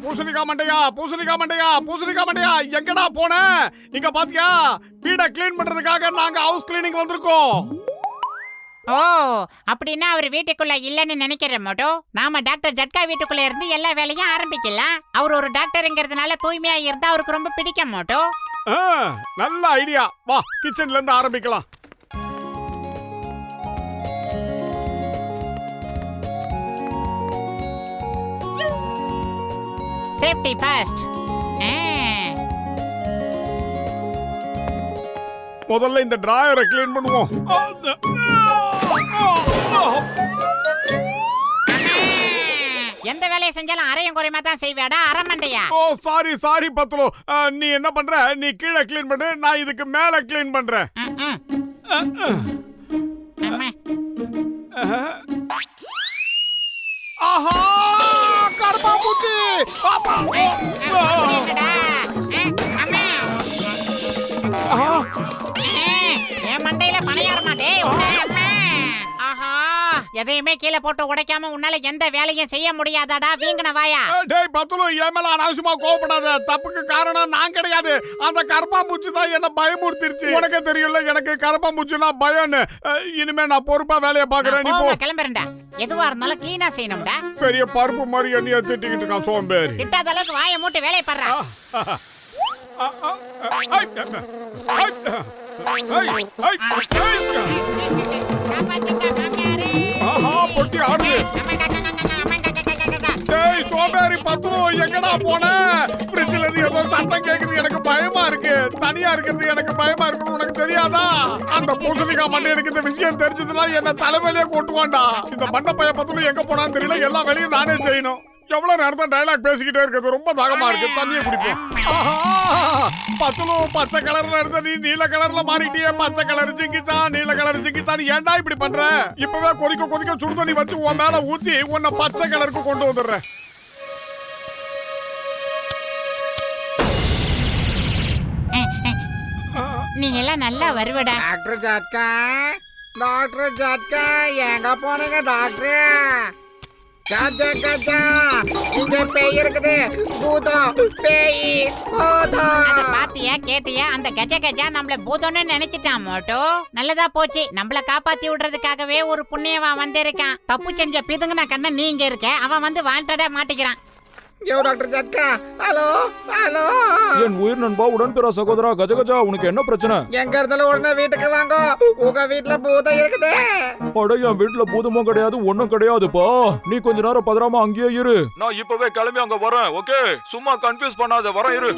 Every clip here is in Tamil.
பூசணிக்கா மண்டையா, பூசணிக்கா மண்டையா, பூசணிக்கா மண்டையா, எங்கடா போன? இங்க பாத்தியா, வீட கிளீன் பண்றதுக்காக நாங்க ஹவுஸ் கிளீனிங் வந்திருக்கோம். ஓ, அப்படின்னா அவர் வீட்டுக்குள்ள இல்லன்னு நினைக்கிறேன் மோட்டோ. நாம டாக்டர் ஜட்கா வீட்டுக்குள்ள இருந்து எல்லா வேலையும் ஆரம்பிக்கலாம். அவர் ஒரு டாக்டர்ங்கிறதுனால தூய்மையா இருந்தா அவருக்கு ரொம்ப பிடிக்கும் மோட்டோ. நல்ல ஐடியா. வா, கிச்சன்ல இருந்து ஆரம்பிக்கலாம். Safety first. முதல்ல இந்த டிராயரை கிளீன் பண்ணுவோம். எந்த வேலையை செஞ்சாலும் அரையும் குறையுமா தான் செய்வாடா அரமண்டையா. ஓ சாரி சாரி பத்லு, நீ என்ன பண்ற? நீ கீழே கிளீன் பண்ணு, நான் இதுக்கு மேல கிளீன் பண்றேன். ஆஹா, கர்ப்பாம்பூச்சி! என் மண்டையில பணையார மாட்டே. ஆஹா, எதையுமே கீழே போட்டு உடைக்காம உன்னால எந்த வேலையும் செய்ய முடியாதாடா வீங்கன வாயா. டேய் பத்லு, என் மேல அனாவசியமா கோவப்படாத. தப்புக்கு காரணம் நான் கிடையாது, அந்த கர்ப்பாம்பூச்சி தான் என்ன பயமுறுத்திருச்சு. உனக்கு தெரியல எனக்கு கர்ப்பாம்பூச்சினா பயம்னு. இனிமே நான் பொறுப்பா வேலையை பாக்குறேன். நீ போ. கிளம்புறேன்டா. எதுவா இருந்தாலும் கிளீனா செய்யணும்டா. பெரிய பருப்பு மாதிரி என்னைய திட்டிக்கிட்டு இருக்கான் சோம்பேறி. திட்டாத அளவுக்கு வாயை மூட்டு வேலையை பாடுறா. பொட்டி ஆடுது. டேய் சோம்பேறி பத்லு, எங்கடா போன? ஃப்ரிட்ஜ்ல இருந்து ஏதோ சத்தம் கேக்குது, எனக்கு பயமா இருக்கு. தனியா இருக்கிறது எனக்கு பயமா இருக்கு, உனக்கு தெரியாதா? அந்த பூசணிக்காய் மண்டை எனக்கு இந்த விஷயம் தெரிஞ்சதுன்னா என்ன தலைமையிலே கொட்டுவான்டா. இந்த மண்டை பைய பத்லு எங்க போனான்னு தெரியல, எல்லா வேலையும் நானே செய்யணும். எவ்வளவு நேரம் தான் டயலாக் பேசிக்கிட்டே இருக்குது, ரொம்ப தாகமா இருக்கு, தண்ணியை குடிப்போம். பத்லு, பச்சை கலர்ல இருந்த நீ நீல கலர்ல மாறிட்டியே. பச்சை கலர் சிங்கிச்சா, நீல கலர் சிங்கிச்சா, நீ ஏன்டா இப்படி பண்ற? இப்பவே கொதிக்க கொதிக்க சுடு தண்ணி வச்சு உன் மேல ஊத்தி உன்னை பச்சை கலருக்கு கொண்டு வந்துடுறேன். நீ எல்லாம் நல்லா வருவடா. டாக்டர் ஜாட்கா, டாக்டர் ஜாட்கா, எங்க போனீங்க டாக்டர்? கஜா கஜா, இங்க பேய் இருக்குது. பூதம், பேய், பூதம். அத பாத்தியா கேட்டியா? அந்த கஜ கஜா நம்மள பூதம்னு நினைச்சிட்டான் மோட்டோ. நல்லதா போச்சு, நம்மள காப்பாத்தி விடுறதுக்காகவே ஒரு புண்ணியவன் வந்திருக்கான். தப்பு செஞ்ச பிதுங்கன கண்ண நீங்க இருக்க, அவன் வந்து வாண்டடா மாட்டிக்கிறான். யோ டாக்டர் ஜட்கா, ஹலோ ஹலோ. என் உயிர் நண்பா, உடன்பிற சகோதரா கஜகஜா, உனக்கு என்ன பிரச்சனை? எங்க இருந்தாலும் உடனே வீட்டுக்கு வாங்க, உங்க வீட்டுல பூதம் இருக்குது. அட, என் வீட்டுல பூதமும் கிடையாது, ஒண்ணும் கிடையாதுப்பா. நீ கொஞ்ச நேரம் பதறாம அங்கேயே இரு, நான் இப்பவே கிளம்பி அங்க வரேன். ஓகே, சும்மா கன்ஃபியூஸ் பண்ணாத, வரேன் இரு.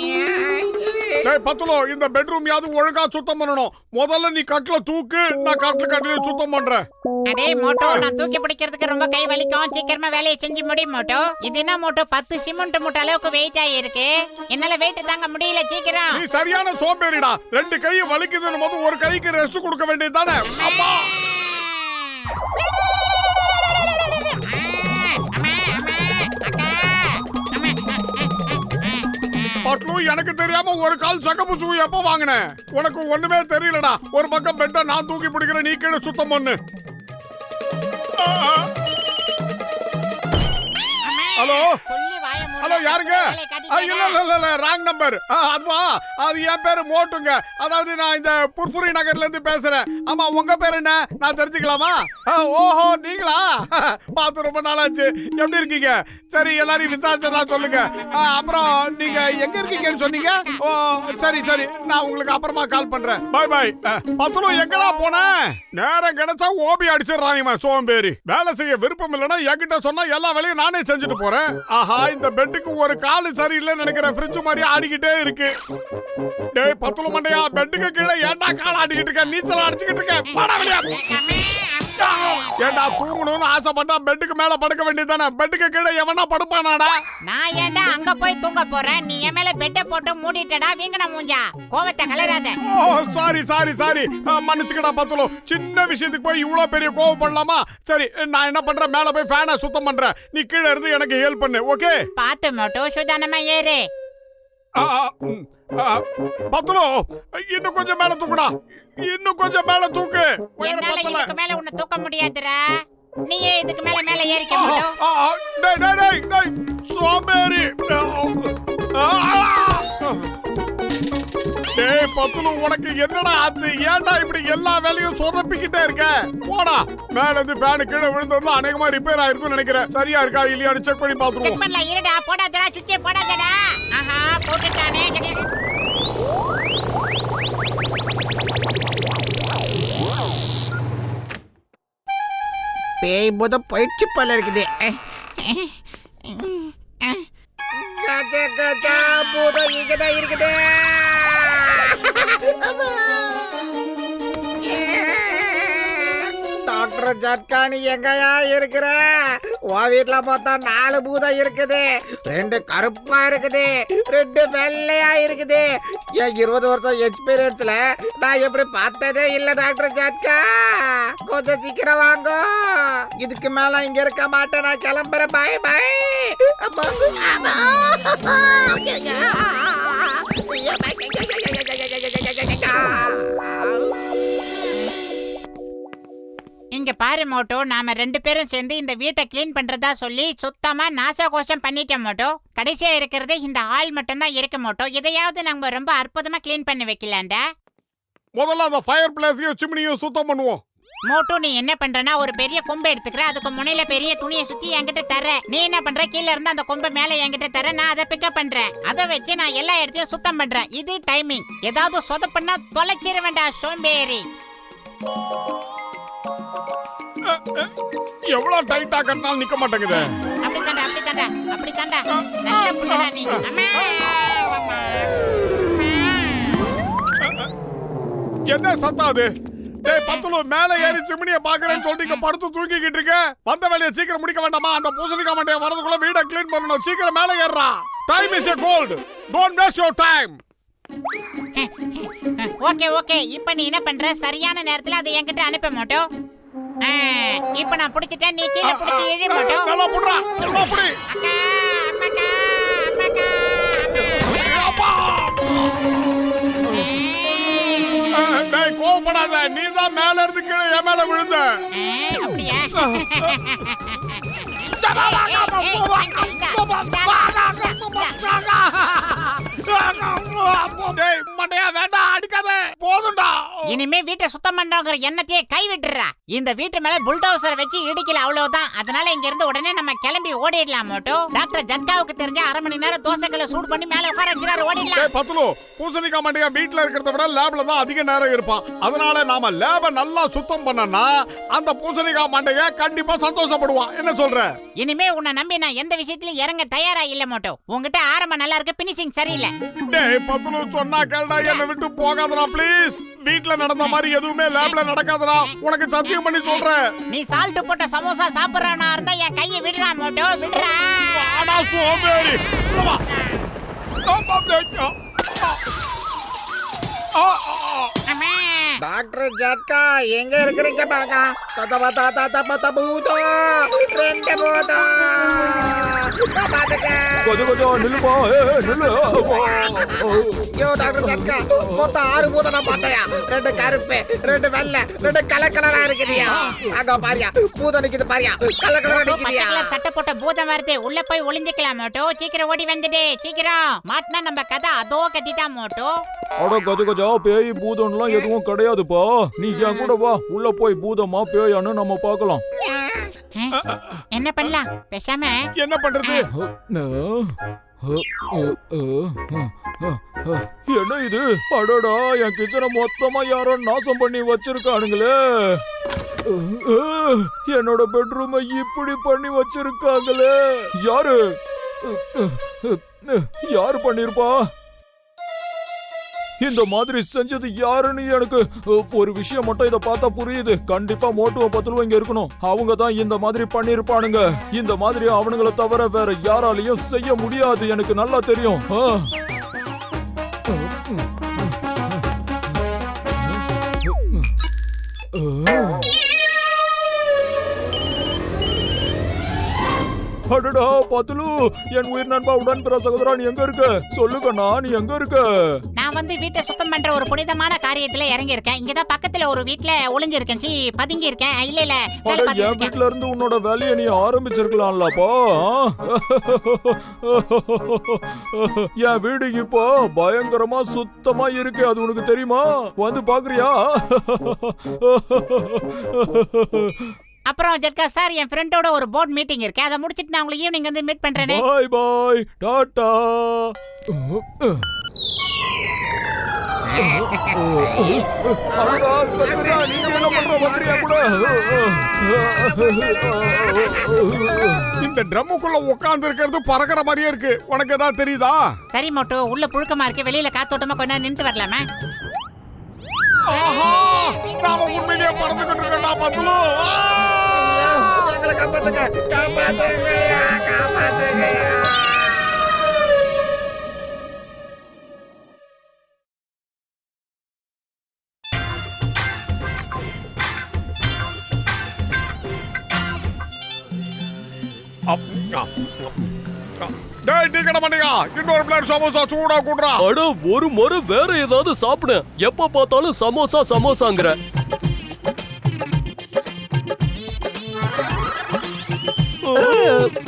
டேய் பத்லு, இந்த பெட்ரூம் யாவது ஒழுங்கா சுத்தம் பண்ணணும். முதல்ல நீ கட்ல தூக்கு, நான் கட்டில சுத்தம் பண்றேன். அடே மோட்டோ, நான் தூக்கி பிடிக்கிறதுக்கு ரொம்ப கை வலிக்கும். சீக்கிரமா வேலையை செஞ்சு முடி மோட்டோ. இது என்ன மோட்டோ, 10 சிமெண்ட் மூட்டை அளவுக்கு வெயிட் ஆயிருக்கு. என்னால வெயிட் தாங்க முடியல. சீக்கிரம். நீ சரியான சோம்பேறிடா. 2 கை வலிக்குதுன்னு போது ஒரு கைக்கு ரெஸ்ட் கொடுக்க வேண்டியது தானே. அப்பா பட்லு, எனக்கு தெரியாம ஒரு கால் சகப்பு சூ எப்ப வாங்கின? உனக்கு ஒண்ணுமே தெரியலடா. ஒரு பக்கம் பெட்ட நான் தூக்கி பிடிக்கிறேன், நீ கீழே சுத்தம் பண்ணு. ஹலோ ஹலோ, யாருங்க? இல்ல ராங் நம்பர். அதுவா, அது என் பேரு மோட்டுங்க. அதாவது நான் இந்த புர்ஃபுரி நகர்ல இருந்து பேசுறேன். ஆமா, உங்க பேர் என்ன நான் தெரிஞ்சுக்கலாமா? ஓஹோ, நீங்களா? பார்த்து ரொம்ப நாளாச்சு. எப்படி இருக்கீங்க? சரி, எல்லாரையும் விசாரிச்சதா சொல்லுங்க. அப்புறம் நீங்க எங்க இருக்கீங்கன்னு சொன்னீங்க? ஓ சரி சரி, நான் உங்களுக்கு அப்புறமா கால் பண்றேன். By by. பத்லு, எங்கடா போன? நேரம் கிடைச்சா ஓபி அடிச்சிடறான் இவன் சோம்பேறி. வேலை செய்ய விருப்பம் இல்லைன்னா என்கிட்ட சொன்னா எல்லா வேலையும் நானே செஞ்சுட்டு போறேன். ஆஹா, இந்த பெட்டுக்கு ஒரு காலு சரியில்லைன்னு நினைக்கிறேன். ஃப்ரிட்ஜ் மாதிரி ஆடிக்கிட்டே இருக்கு. டேய் பத்லு மண்டையா, பெட்டுக்கு கீழே ஏன்டா கால் ஆடிக்கிட்டு இருக்க? நீச்சல் அடிச்சுக்கிட்டு இருக்க. வாடா வெளிய. ஏண்டா தூங்கணும்னு ஆசைப்பட்டா பெட்டுக்கு மேல படுக்க வேண்டியதானே? பெட்டுக்கு கீழே எவனா படுப்பானாடா? நான் ஏன்டா அங்க போய் தூங்க போறேன்? நீ என் மேல பெட்டை போட்டு மூடிட்டடா வீங்கன மூஞ்சா. கோவத்தை கலராத. ஓ சாரி சாரி சாரி, மன்னிச்சுக்கடா பத்லு. சின்ன விஷயத்துக்கு போய் இவ்வளவு பெரிய கோவப்படலாமா? சரி, நான் என்ன பண்றேன், மேல போய் ஃபேனை சுத்தம் பண்றேன். நீ கீழே இருந்து எனக்கு ஹெல்ப் பண்ணு. ஓகே, பாத்து மட்டும் சுதானமா ஏறு. பத்லு, இன்னும் கொஞ்சம் மேல தூக்குடா. இன்னும் கொஞ்சம் மேல தூக்கு. என்னால இதுக்கு மேல உன்னை தூக்க முடியாதுடா. நீயே இதுக்கு மேல மேல ஏறிக்க மோட்டோ. டேய் சோம்பேறி. டேய் பத்துலு, உனக்கு என்னடா ஆச்சு? ஏன்டா இப்படி எல்லா வேலையும் சொதப்பிக்கிட்டே இருக்க? போடா. மேல இருந்து ஃபேன் கீழே விழுந்ததுல அநேகமா ரிப்பேர் ஆயிருக்கும்னு நினைக்கிறேன். சரியா இருக்கா இல்லையான்னு செக் பண்ணி செக் பாத்துருவோம். பண்ணல, இருடா. போடாதடா, சுவிட்சே போடாதடா. ஆஹா, போட்டுட்டானே. பேய் பூதம் போயிடுச்சு போல இருக்குது. கஜா கஜா பூதம் இங்கதான் இருக்குது. டாக்டர் ஜட்கா, நீ எங்கயா இருக்கிற? உன் வீட்டுல மொத்தம் 4 பூதம் இருக்குது. 2 கருப்பா இருக்குது, 2 வெள்ளையா இருக்குது. என் 20 வருஷம் எக்ஸ்பீரியன்ஸ்ல நான் எப்படி பார்த்ததே இல்ல டாக்டர் ஜட்கா. கொஞ்சம் சீக்கிரம் வாங்க. இதுக்கு மேல இங்க இருக்க மாட்டேன், நான் கிளம்புறேன். பாய் பாய். இங்க பாரு மோட்டோ, நாம 2 பேரும் சேர்ந்து இந்த வீட்டை கிளீன் பண்றதா சொல்லி சுத்தமா நாசகோஷம் பண்ணிட்டோம் மோட்டோ. கடைசியா இருக்கிறது இந்த ஹால் மட்டும் தான் இருக்கு மோட்டோ. இதையாவது நம்ம ரொம்ப அற்புதமா கிளீன் பண்ணி வைக்கலாம்டா. முதல்ல அந்த ஃபயர் பிளேஸையும் சிம்னியும் சுத்தம் பண்ணுவோம். மோட்டோ, நீ என்ன பண்றனா, ஒரு பெரிய கொம்பை எடுத்துக்கிற, அதுக்கு முனையில பெரிய துணியை சுத்தி என்கிட்ட தர. நீ என்ன பண்ற, கீழ இருந்து அந்த கொம்பை மேல என்கிட்ட தர, நான் அதை பிக்கப் பண்றேன். அதை வச்சு நான் எல்லா இடத்தையும் சுத்தம் பண்றேன். இது டைமிங். ஏதாவது சொதப்பண்ணா தொலைச்சிட வேண்டாம் சோம்பேறி. எவ்வளவு டைட்டா கட்டினாலும் நிக்க மாட்டேங்குது. அப்படித்தாண்டா. நல்ல புள்ளடா நீ. அம்மா. என்ன சத்தம் அது? டேய் பத்துலு, மேல ஏறி சிம்னிய பாக்குறேன்னு சொல்லிட்டு இங்க படுத்து தூங்கிக்கிட்டு இருக்க. வந்த வேலையை சீக்கிரம் முடிக்க வேண்டாமா? அந்த பூசணிக்காய் மண்டைய வரதுக்குள்ள வீட கிளீன் பண்ணணும். சீக்கிரம் மேல ஏறா. Time is a gold. Don't waste your time. Okay. இப்போ நீ என்ன பண்ற? சரியான நேரத்துல அதை என்கிட்ட அனுப்ப மாட்டோ. இப்போ நான் புடிச்சிட்டேன், நீ கீழே புடிச்சி இழு மாட்டோ. நல்லா புடுறா. நல்லா புடி. அம்மாக்கா. டேய் கோவப்படாத. நீ தான் மேல இருந்து கீழே என் மேல விழுந்த. அப்படியா? டேய் மண்டையா, வேண்டாம், அடிக்காத. போதும்டா. இனிமே வீட்டை சுத்தம் பண்றோங்கிற எண்ணத்தையே கை விட்டுறா. இந்த வீட்டு மேல புல்டோசர் வச்சு இடிக்கல, அவ்வளவுதான். அதனால இங்க இருந்து உடனே நம்ம கிளம்பி ஓடிடலாம் மோட்டோ. டாக்டர் ஜட்காவுக்கு தெரிஞ்ச 1/2 மணி நேரம் தோசைகளை சூடு பண்ணி மேல உட்கார வச்சிராரு. ஓடிடலாம். டேய் பத்துலு, பூசணிக்காய் மண்டையா வீட்ல இருக்கிறத விட லேப்ல தான் அதிக நேரம் இருப்பான். அதனால நாம லேப நல்லா சுத்தம் பண்ணனா அந்த பூசணிக்காய் மண்டைய கண்டிப்பா சந்தோஷப்படுவான். என்ன சொல்ற? இனிமே உன்னை நம்பி நான் எந்த விஷயத்திலும் இறங்க தயாரா இல்ல மோட்டோ. உன்கிட்ட ஆரம்பம் நல்லா இருக்கு, பினிஷிங் சரியில்லை. டேய் பத்துலு, சொன்னா கேளுடா. என்ன விட்டு போகாதடா ப்ளீஸ். வீட்ல நடந்த மாதிரி எதுவுமே லேப்ல நடக்காதடா. உனக்கு சத்தியம் பண்ணி சொல்றேன். நீ சால்ட் போட்ட சமோசா சாப்பிடுறவனா இருந்தா என் கையை விடுறா மோட்டோ, விடுறா. வாடா சோம்பேறி. வா. அம்மா. டாக்டர் ஜட்கா, எங்க இருக்கிறீங்க பாக்க? தாத்தா பூதம் 2 பூதம். கொஞ்சம் நில்லுப்பா. நில்லு. ஐயோ டாக்டர் ஜட்கா, மொத்தம் 6 பூதம் நான் பார்த்தேயா. 2 கருப்பு, 2 வெள்ளை, 2 கலர் கலரா இருக்குதியா. அங்க பாரியா, பூதம் நிக்குது பாரியா, கலர் கலரா நிக்குதியா. சட்டை போட்ட பூதம் வருது, உள்ள போய் ஒளிஞ்சுக்கலாம் மோட்டோ. சீக்கிரம் ஓடி வந்துடு, சீக்கிரம். மாட்டினா நம்ம கதை அதோ கட்டிதான் மோட்டோ. அட கஜா, பேய் பூதம்லாம் எதுவும் கிடையாதுப்பா. நீ என் கூட வா. உள்ள போய் பூதமா பேயான்னு நம்ம பார்க்கலாம். என்ன பண்ணலாம்? பேசாம என்ன பண்றது? என்ன இது? அடடா, என் கிச்சனை மொத்தமா யாரோ நாசம் பண்ணி வச்சிருக்கானுங்களே. என்னோட பெட்ரூமை இப்படி பண்ணி வச்சிருக்காங்களே. யாரு பண்ணிருப்பா? இந்த மாதிரி செஞ்சது யாருன்னு எனக்கு ஒரு விஷயம் மட்டும் இத பார்த்தா புரியுது. கண்டிப்பா மோட்டுவ பத்துலு இங்க இருக்கணும். அவங்க தான் இந்த மாதிரி பண்ணிருப்பானுங்க. இந்த மாதிரி அவனுங்களை தவிர வேற யாராலையும் செய்ய முடியாது, எனக்கு நல்லா தெரியும். அடடா பத்துலு, என் உயிர் நண்பா உடன் பிற சகோதரா, நீ எங்க இருக்க? சொல்லுக்கண்ணா, நீ எங்க இருக்க? நான் வந்து வீட்டை சுத்தம் பண்ற ஒரு புனிதமான காரியத்துல இறங்கி இருக்கேன். இங்கதான் பக்கத்துல ஒரு வீட்ல ஒளிஞ்சிருக்கேன். பதுங்கி இருக்கேன். இல்ல வேலை அட, பார்த்துட்டு என் இருக்கேன். வீட்ல இருந்து உன்னோட வேலையை நீ ஆரம்பிச்சிருக்கலாம்லப்பா. என் வீடு இப்போ பயங்கரமா சுத்தமா இருக்கு, அது உனக்கு தெரியுமா? வந்து பாக்குறியா? அப்புறம் ஜட்கா சார், என் ஃப்ரெண்டோட ஒரு போர்ட் மீட்டிங் இருக்கு. அதை முடிச்சிட்டு நான் உங்களுக்கு ஈவினிங் வந்து மீட் பண்றேனே. பாய் பாய், டாடா. அடடா, கதிரா, நீங்க என்ன பண்ற? வந்துறியா கூட? இந்த ட்ரம்முக்குள்ள உட்கார்ந்து இருக்கிறது பறக்கிற மாதிரியே இருக்கு. உனக்கு ஏதாவது தெரியுதா? சரி மோட்டு, உள்ள புழுக்கமா இருக்கு. வெளியில காத்தோட்டமா கொஞ்ச நேரம் நின்று வரலாமா? ஆஹா, நாம உண்மையிலேயே பறந்துகிட்டு இருக்கோம்டா பத்துலு. ஐயோ, எங்களை காப்பாத்துங்க, காப்பாத்துங்கய்யா, காப்பாத்துங்கய்யா. டேய், டீ கடை மண்டிகா, இன்னொரு பிளேட் சமோசா சூடா குடுறா. அட, ஒரு முறை வேற ஏதாவது சாப்பிடு. எப்ப பார்த்தாலும் சமோசா சமோசாங்கற.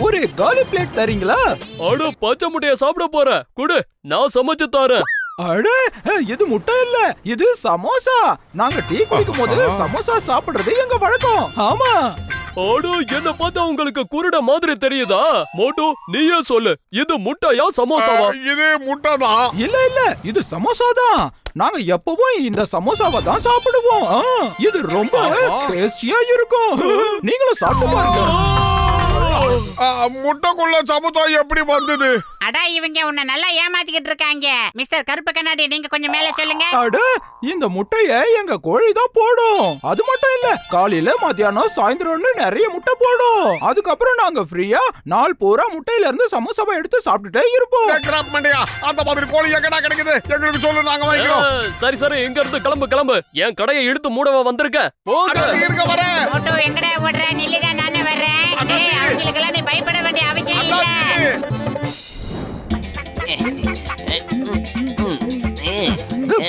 ஒரு காலி பிளேட் தரீங்களா? அட, பச்சை முட்டைய சாப்பிட போற? குடு, நான் சமைச்சு தரேன். அட, இது முட்டை இல்ல, இது சமோசா. நாங்க டீ குடிக்கும் போது சமோசா சாப்பிடுறது எங்க வழக்கம். ஆமா. அட, என்ன பார்த்தா உங்களுக்கு குருட மாதிரி தெரியுதா? மோட்டு, நீயே சொல்லு, இது முட்டையா சமோசாவா? இது முட்டைதான். இல்ல இல்ல, இது சமோசா தான். நாங்க எப்பவும் இந்த சமோசாவை தான் சாப்பிடுவோம். இது ரொம்ப டேஸ்டியா இருக்கும். நீங்களும் சாப்பிட்டு பாருங்க. முட்டைக்குள்ள சமோசா எப்படி வந்தது? அடா, இவங்க உன்னை நல்லா ஏமாத்திக்கிட்டு இருக்காங்க. மிஸ்டர் கருப்பு கண்ணாடி, நீங்க கொஞ்சம் மேல சொல்லுங்க. அட, இந்த முட்டைய எங்க கோழி தான் போடும். அது மட்டும் இல்ல, காலையில மத்தியானம் சாயந்தரம்னு நிறைய முட்டை போடும். அதுக்கப்புறம் நாங்க ஃப்ரீயா நாள் பூரா முட்டையில இருந்து சமோசாவை எடுத்து சாப்பிட்டுட்டே இருப்போம். டேய், கிராப் மண்டிகா, அந்த மாதிரி கோழி எங்கடா கிடைக்குது? எங்களுக்கு சொல்லு, நாங்க வாங்கிக்கிறோம். சரி சரி, இங்க இருந்து கிளம்பு கிளம்பு. என் கடையை இழுத்து மூடவா வந்திருக்க? போங்க. அட, நீ இருக்க வர. மோட்டு, எங்கடா ஓடுற? நில்லுடா, நானே வர்றேன். டேய், அவங்களுக்கெல்லாம் நீ பயப்பட வேண்டிய அவசியம் இல்ல.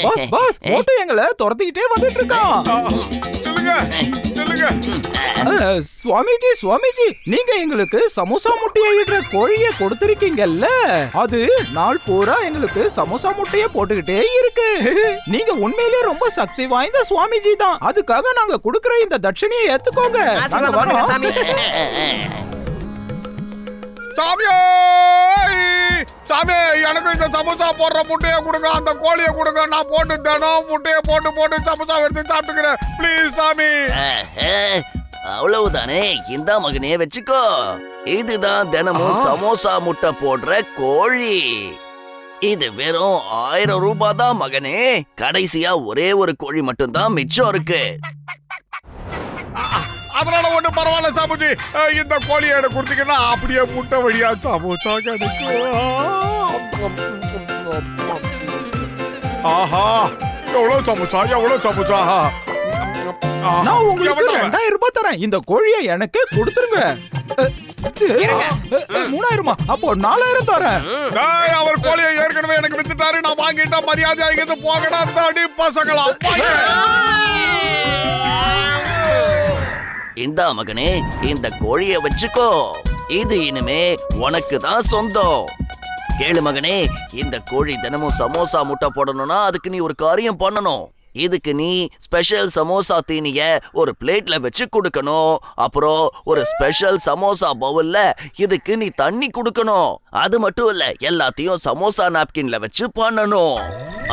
பாஸ் பாஸ், மோட்டை எங்களை துரத்திக்கிட்டே வந்துட்டு இருக்கான். சொல்லுங்க சொல்லுங்க. சுவாமிஜி சுவாமிஜி, நீங்க எங்களுக்கு சமோசா முட்டையை இடுற கோழியை கொடுத்திருக்கீங்கல்ல, அது நாள் பூரா எங்களுக்கு சமோசா முட்டையை போட்டுக்கிட்டே இருக்கு. நீங்க உண்மையிலேயே ரொம்ப சக்தி வாய்ந்த சுவாமிஜி தான். அதுக்காக நாங்க கொடுக்கிற இந்த தட்சணையை ஏத்துக்கோங்க. நாங்க வரோம். சாமியே, சாமி, எனக்கு இந்த சமோசா போடுற முட்டையை கொடுங்க, அந்த கோழியை கொடுங்க. நான் போட்டு தினம் முட்டையை போட்டு போட்டு சமோசா எடுத்து சாப்பிட்டுக்கிறேன். ப்ளீஸ் சாமி. அவ்வளவுதானே, இந்த மகனே வச்சுக்கோ. இதுதான் தினமும் சமோசா முட்டை போடுற கோழி. இது வெறும் 1000 ரூபாய் தான் மகனே. கடைசியா ஒரே ஒரு கோழி மட்டும்தான் மிச்சம் இருக்கு. அதனால ஒண்ணு பரவாயில்ல சாமுஜி. இந்த கோழியை எனக்கு கொடுத்தீங்கன்னா அப்படியே முட்டை வழியா சமோசா கிடைக்கும். ஆஹா, எவ்வளவு சமோசா, எவ்வளவு சமோசா. நான் உங்களுக்கு 2000 ரூபாய் தரேன். இந்த கோழியை எனக்கு கொடுத்துருங்க. 3000, அப்போ 4000 தரேன். டேய், அவர் கோழியை ஏற்கனவே எனக்கு வித்துட்டாரு. நான் வாங்கிட்டா மரியாதை ஆகிட்டு போகடா தடி பசங்களா. இந்தா மகனே, இந்த கோழியை வச்சுக்கோ. இது இனிமே உனக்கு தான் சொந்தம். கேளு மகனே, இந்த கோழி தினமும் சமோசா முட்டை போடணும்னா அதுக்கு நீ ஒரு காரியம் பண்ணணும். இதுக்கு நீ ஸ்பெஷல் சமோசா தீனிய ஒரு பிளேட்ல வச்சு கொடுக்கணும். அப்புறம் ஒரு ஸ்பெஷல் சமோசா பவுல்ல இதுக்கு நீ தண்ணி கொடுக்கணும். அது மட்டும் இல்ல, எல்லாத்தையும் சமோசா நாப்கின்ல வச்சு பண்ணணும்.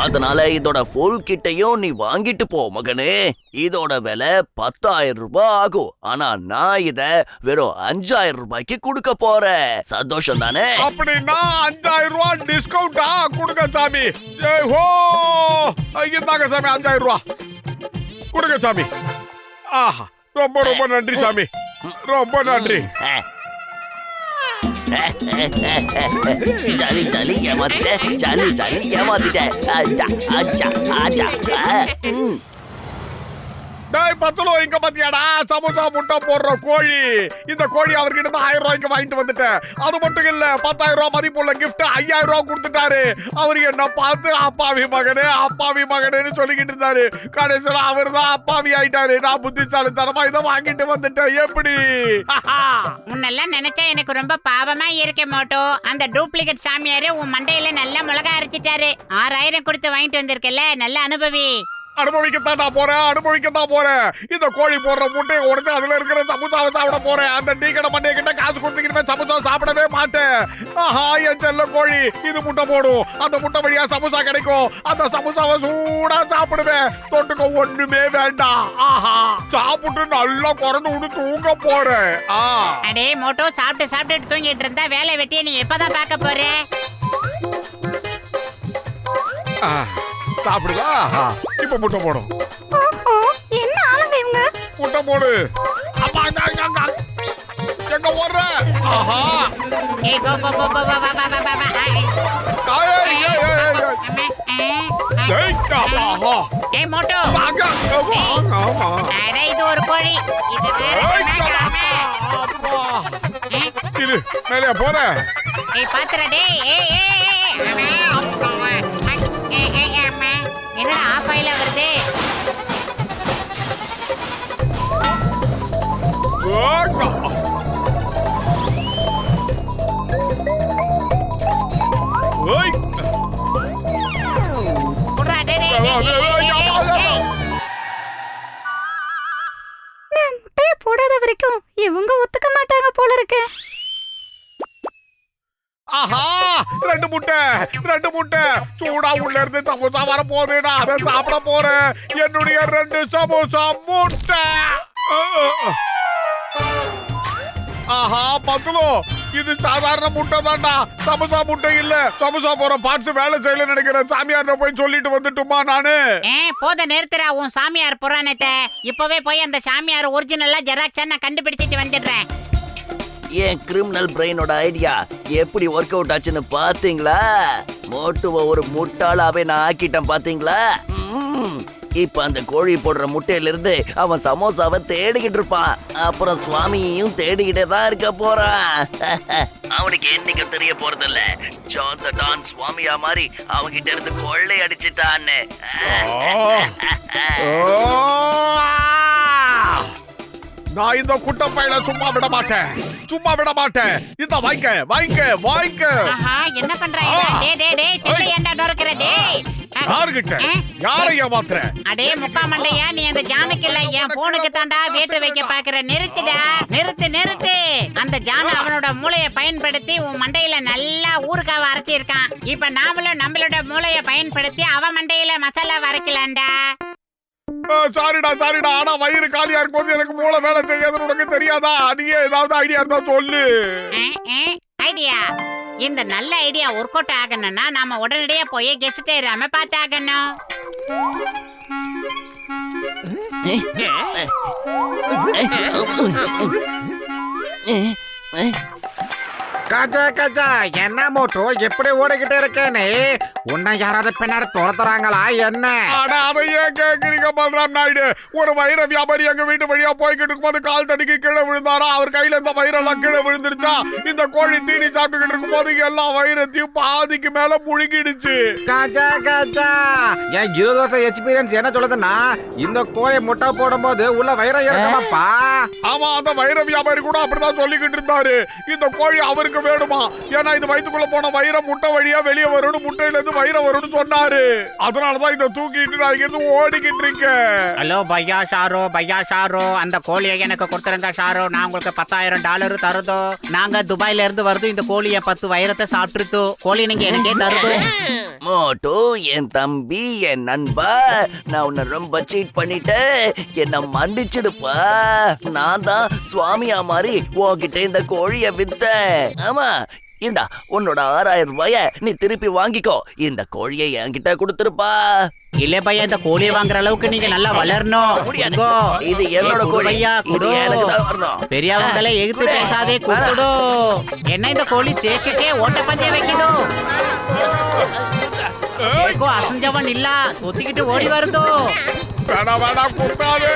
அதனால இதோட ஃபுல் கிட்டையும் நீ வாங்கிட்டு போ மகனே. இதோட விலை 10,000 ரூபாய் ஆகும். ஆனா நான் இத வெறும் 5,000 ரூபாய்க்கு கொடுக்க போறேன். சந்தோஷம் தானே? அப்படின்னா 5,000 ரூபாய் டிஸ்கவுண்டா கொடுங்க சாமி. ஏய் ஹோ, இந்தாங்க சாமி 5,000 ரூபாய் கொடுங்க சாமி. ஆஹா, ரொம்ப ரொம்ப நன்றி சாமி, ரொம்ப நன்றி. ஜாலி ஜாலி ஏமாத்திட்டேன், ஜாலி ஜாலி ஏமாத்திட்டேன். ஆச்சா ஆச்சா ஆச்சா. டேய் பத்துலோ இங்க பாத்தியாடா சமோசா முட்டை போடுற கோழி. இந்த கோழி அவர்கிட்ட இருந்து 1000 ரூபாய்க்கு வாங்கிட்டு வந்துட்டேன். அது மட்டும் இல்ல 10,000 ரூபாய் மதிப்புள்ள கிஃப்ட் 5000 ரூபாய் கொடுத்துட்டாரு. அவரு என்ன பார்த்து அப்பாவி மகனேன்னு சொல்லிக்கிட்டு இருந்தாரு. கடைசியில அவர் தான் அப்பாவி ஆயிட்டாரு. நான் புத்திசாலித்தனமா இதை வாங்கிட்டு வந்துட்டேன். எப்படி? முன்னெல்லாம் நினைச்சா எனக்கு ரொம்ப பாவமா இருக்கு மோட்டோ. அந்த டூப்ளிகேட் சாமியாரு உன் மண்டையில நல்லா மிளகா அரைச்சிட்டாரு. 6000 கொடுத்து வாங்கிட்டு வந்திருக்கல, நல்ல அனுபவி. அனுபவிக்கத்தான் போறேன். இந்த கோழி போடுற முட்டையை உடைச்சு அதுல இருக்கிற சமோசாவை சாப்பிட போறேன். அந்த டீ கடை மண்டைய கிட்ட காசு கொடுத்துக்கிட்டு சமோசா சாப்பிடவே மாட்டேன். ஆஹா என் செல்ல கோழி இது முட்டை போடும். அந்த முட்டை வழியா சமோசா கிடைக்கும். அந்த சமோசாவை சூடா சாப்பிடுவேன். தொட்டுக்க ஒண்ணுமே வேண்டாம். ஆஹா சாப்பிட்டு நல்லா குறந்து விட்டு தூங்க போறேன். அடே மோட்டோ, சாப்பிட்டு தூங்கிட்டு இருந்தா வேலை வெட்டிய நீ எப்பதான் பார்க்க போற? சாப்பிடுதா? இப்ப முட்டை போடும். என்ன ஆளுங்க இவங்க? முட்டை போடு. எங்க ஓடுற? ஆஹா ஏய் போ போ போ போ போ போ. ஏய் மோட்டோ, அட இது ஒரு கோழி. இது வேற மேலே போற. ஏய் பாத்துற டேய். என்னடா ஆஃபாயில வருது? நான் முட்டைய போடாத வரைக்கும் இவங்க ஒத்துக்க மாட்டாங்க போல இருக்கு. ஆஹா ரெண்டு முட்டை சூடா உள்ள இருந்து சமோசா வர போகுது. நான் அதை சாப்பிட போறேன். என்னுடைய 2 சமோசா முட்டை. ஆஹா பத்துலோ இது சாதாரண முட்டை தான்டா, சமோசா முட்டை இல்ல. சமோசா போற பார்ட்ஸ் வேலை செய்யல நினைக்கிறேன். சாமியார் போய் சொல்லிட்டு வந்துட்டுமா நானு? போத நிறுத்துறா உன் சாமியார் புராணத்தை. இப்பவே போய் அந்த சாமியார் ஒரிஜினலா ஜெராக்ஸா நான் கண்டுபிடிச்சிட்டு வந்துடுறேன். என் கிரிமினல் பிரெயினோட ஐடியா எப்படி ஒர்க் அவுட் ஆச்சுன்னு பாத்தீங்களா? மோட்டுவ ஒரு முட்டாளாவே நான் ஆக்கிட்டேன் பாத்தீங்களா? இப்ப அந்த கோழி போடுற முட்டையில இருந்து அவன் சமோசாவை தேடிக்கிட்டு இருப்பான். அப்புறம் சுவாமியையும் தேடிக்கிட்டே தான் இருக்க போறான். அவனுக்கு என்னைக்கும் தெரிய போறது இல்ல ஜான் த டான் சுவாமியா மாதிரி அவன்கிட்ட இருந்து கொள்ளை அடிச்சுட்டான்னு. நான் இந்த குட்ட பையல சும்மா விட மாட்டேன். இந்த வாய்க்க. என்ன பண்றாங்க? டேய் செல்ல ஏண்டா டோர்க்கற டேய்? யாருகிட்ட? யாரை ஏமாத்துற? அடே முக்கா மண்டையா, நீ அந்த ஜானுக்கு இல்ல என் போனுக்கு தாண்டா வேட்டு வைக்க பாக்குற. நிறுத்து. அந்த ஜானு அவனோட மூளையை பயன்படுத்தி உன் மண்டையில நல்லா ஊறுகாவை அரைச்சி இருக்கான். இப்ப நாமளும் நம்மளோட மூளையை பயன்படுத்தி அவன் மண்டையில மசாலா அரைக்கலாம்டா. சாரிடா. ஆனா வயிறு காலியா இருக்கும்போது எனக்கு மூளை வேலை செய்யாதுன்னு உனக்கு தெரியாதா? நீயே ஏதாவது ஐடியா இருந்தா சொல்லு. ஐடியா? இந்த நல்ல ஐடியா ஒர்க் அவுட் ஆகணும்னா நாம உடனடியா போய் கெஸ்ட் ஏறாம பார்த்தாகணும். கஜா என்ன மோட்டோ எப்படி ஓடிக்கிட்டே இருக்கேன்னு? உன்னை யாராவது பின்னாடி துரத்துறாங்களா என்ன? ஆனா அதை ஏன் கேக்குறீங்க பல்ராம் நாயுடு? ஒரு வைர வியாபாரி எங்க வீட்டு வழியா போய்கிட்டு இருக்கும்போது கால் தடிக்கு கீழே விழுந்தாரா. அவர் கையில இந்த வைரெல்லாம் கீழே விழுந்துருச்சா. இந்த கோழி தீனி சாப்பிட்டுக்கிட்டு இருக்கும் போது எல்லா வைரத்தையும் பாதிக்கு மேல முழுங்கிடுச்சு. கஜா என் 20 வருஷம் எக்ஸ்பீரியன்ஸ் என்ன சொல்லுதுன்னா, இந்த கோழி முட்டை போடும் போது உள்ள வைரம் இருக்குமாப்பா. ஆமா அந்த வைர வியாபாரி கூட அப்படிதான் சொல்லிக்கிட்டு இருந்தாரு. இந்த கோழி அவருக்கு வேணுமா? ஏன்னா இது வயிற்றுக்குள்ள போன வைரம் முட்டை வழியா வெளியே வரணும், முட்டையில இருந்து வைரம் வரும்னு சொன்னாரு. அதனாலதான் இதை தூக்கிட்டு நான் இங்க இருந்து ஓடிக்கிட்டு இருக்கேன். ஹலோ பையா ஷாரோ, அந்த கோழியை எனக்கு கொடுத்துருங்க ஷாரோ. நான் உங்களுக்கு $10,000 தருதோ. நாங்க துபாயில இருந்து வருது. இந்த கோழியை 10 வைரத்தை சாப்பிட்டுருத்தோ. கோழி நீங்க எனக்கே தருதோ. மோட்டோ என் தம்பி, என் நண்பா, நான் உன்னை ரொம்ப சீட் பண்ணிட்டேன். என்ன மன்னிச்சிடுப்பா. நான் தான் சுவாமியா மாதிரி உன்கிட்ட இந்த கோழிய வித்தேன். ஆமா இந்தா உன்னோட 6000 ரூபாய நீ திருப்பி வாங்கிக்கோ. இந்த கோழியை என்கிட்ட கொடுத்துருப்பா. இல்ல பையா, இந்த கோழியை வாங்குற அளவுக்கு நீங்க நல்லா வளரணும். இது என்னோட கோழி. பையா இது எனக்கு தான் வரணும். பெரியவங்களை எதிர்த்து பேசாதே, கொடுத்துடு. என்ன இந்த கோழி சேக்கே ஓட்ட பந்தயம் வைக்குதோ? அசஞ்சவன் இல்ல ஒத்திக்கிட்டு ஓடி வருதோ. வேணாம் வேணாம் குத்தாது.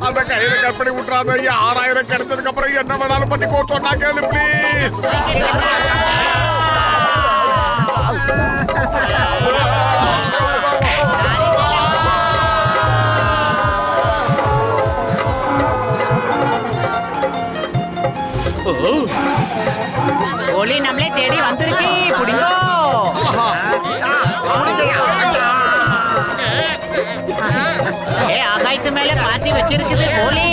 அந்த கையில கற்பனை விட்டுறாத. 6000 கிடைச்சதுக்கு அப்புறம் என்ன வேணாலும் பண்ணிக்கோ சொன்னா கேளு ப்ளீஸ். கோழி நம்மளே தேடி வந்துருச்சு. புடிங்கோ. ஏ ஆகாயத்து மேல பாத்தி வச்சிருக்குது கோழி.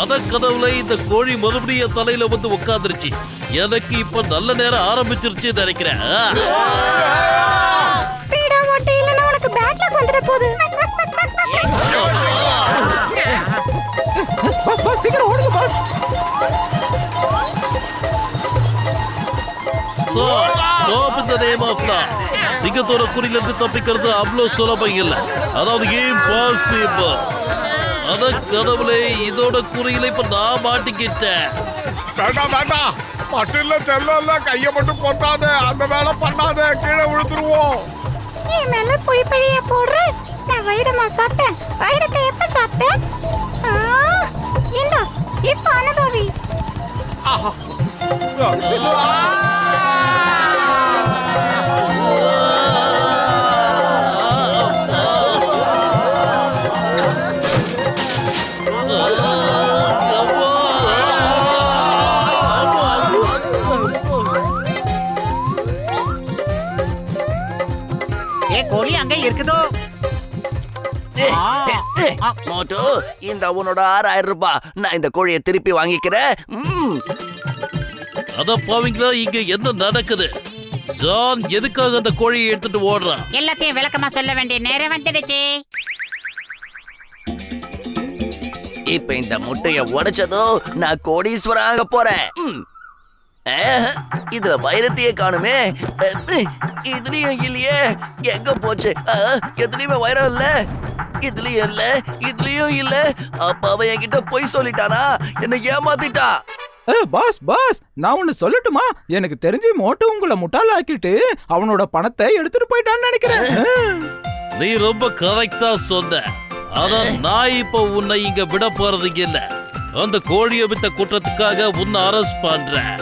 அத கடவுளை, இந்த கோழி மறுபடியும் தலையில வந்து உட்காந்துருச்சு. எனக்கு இப்ப நல்ல நேரம் ஆரம்பிச்சிருச்சு நினைக்கிறேன். ஸ்பீடா ஓட்டு இல்லனா உனக்கு பேட் லக் வந்துட போகுது. பாஸ் சீக்கிரம் ஓடுங்க pass. Stop in the name of law. சிங்கத்தோட குறியில இருந்து தப்பிக்கிறது அவ்வளவு சுலபம் இல்ல. அதாவது இம்பாசிபிள். அத கடவுளே, இதோட குறியில இப்ப நான் மாட்டிக்கிட்டேன். வேண்டாம் வேண்டாம். மட்டில்ல செல்ல கைய மட்டும் கொத்தாத. அந்த வேலை பண்ணாத. கீழே விழுந்துருவோம். நீ மேல போய் பழிய போடுற. நான் வைரமா சாப்பிட்டேன். வைரத்தை எப்ப சாப்பிட்டேன்? இந்தா இப்ப அனுபவி. ஏ கோழி அங்க இருக்குதோ. மோட்டு, இந்த உன்னோட 6000 ரூபாய். நான் இந்த கோழியை திருப்பி வாங்கிக்கிறேன். அத பாவீங்களா, இங்க என்ன நடக்குது? ஜான் எதுக்காக அந்த கோழியை எடுத்துட்டு ஓடுறான்? எல்லாத்தையும் விளக்கமா சொல்ல வேண்டிய நேரம் வந்துடுச்சு. இப்ப இந்த முட்டைய உடைச்சதோ நான் கோடீஸ்வராக போறேன். இதுல வைரத்தையே காணுமே. இதுலயும் இல்லையே. எங்க போச்சு? எதுலயுமே வைரம் இல்ல. இதுலயும் இல்ல, இதுலயும் இல்ல. அப்ப அவன் என்கிட்ட பொய் சொல்லிட்டானா? என்ன ஏமாத்திட்டா? பாஸ் பாஸ், நான் ஒன்னு சொல்லட்டுமா? எனக்கு தெரிஞ்சு மோட்டு உங்களை முட்டாளாக்கிட்டு அவனோட பணத்தை எடுத்துட்டு போயிட்டான்னு நினைக்கிறேன். நீ ரொம்ப கரெக்டா சொன்ன. ஆனா நான் இப்ப உன்னை இங்க விட போறது இல்ல. அந்த கோழியை வித்த குற்றத்துக்காக உன்னை அரெஸ்ட் பண்றேன்.